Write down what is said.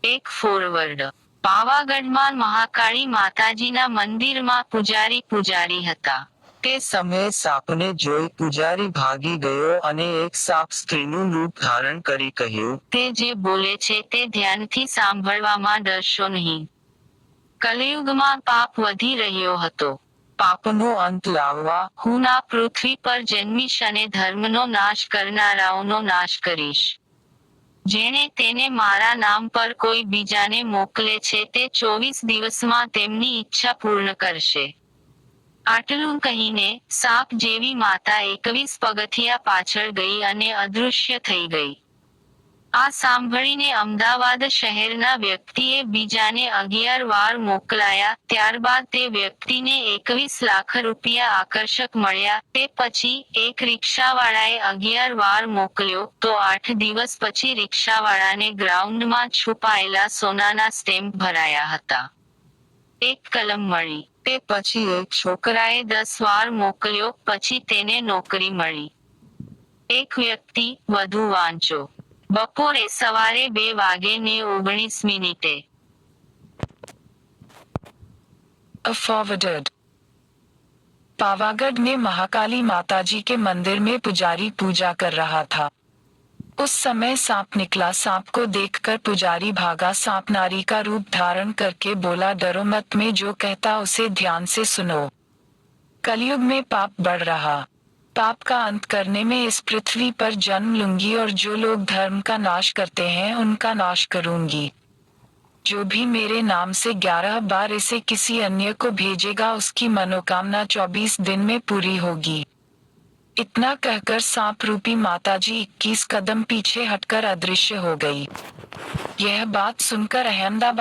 એક ફોરવર્ડ. પાવાગઢમાં મહાકાળી માતાજીના મંદિરમાં પૂજારી હતા. તે સમયે સાપને જોઈ પૂજારી ભાગી ગયો અને એક સાપ સ્ત્રીનું રૂપ ધારણ કરી કહ્યું, તે જે બોલે છે તે ધ્યાનથી સાંભળવામાં ડરશો નહીં. કલિયુગમાં પાપ વધી રહ્યો હતો. પાપનો અંત લાવવા હું આ પૃથ્વી પર જન્મીશ અને ધર્મનો નાશ કરનારાઓનો નાશ કરીશ. જેણે તેને મારા નામ પર કોઈ બીજાને મોકલે છે તે 24 દિવસમાં તેમની ઈચ્છા પૂર્ણ કરશે. આટલું કહીને, સાપ જેવી માતા 21 પગથિયા પાછળ ગઈ અને અદૃશ્ય થઈ ગઈ. આ સાંભળીને અમદાવાદ શહેરના વ્યક્તિએ બીજાને 11 વાર મોકલાયા. ત્યારબાદ તે વ્યક્તિને 21 લાખ રૂપિયા આકર્ષક મળ્યા. તે પછી, એક રિક્ષાવાળાએ 11 વાર મોકલ્યો, તો 8 દિવસ પછી રિક્ષાવાળાને ગ્રાઉન્ડમાં છુપાયેલા સોનાના સ્ટેમ્પ ભરાયા હતા. એક કલમ મળી. તે પછી એક છોકરાએ 10 વાર મોકલ્યો, પછી તેને નોકરી મળી. એક વ્યક્તિ, વધુ વાંચો. બપોરે સવારે 2:19. A forwarded. पावागढ़ में महाकाली माताजी के मंदिर में पुजारी पूजा कर रहा था. उस समय सांप निकला. सांप को देखकर पुजारी भागा. सांप नारी का रूप धारण करके बोला, डरो मत, मैं जो कहता उसे ध्यान से सुनो. कलयुग में पाप बढ़ रहा. पाप का अंत करने में इस पृथ्वी पर जन्म लूंगी और जो लोग धर्म का नाश करते हैं उनका नाश करूंगी. जो भी मेरे नाम से 11 बार इसे किसी अन्य को भेजेगा उसकी मनोकामना 24 दिन में पूरी होगी. इतना कहकर सांप रूपी माताजी 21 कदम पीछे हटकर अदृश्य हो गई. यह बात सुनकर अहमदाबाद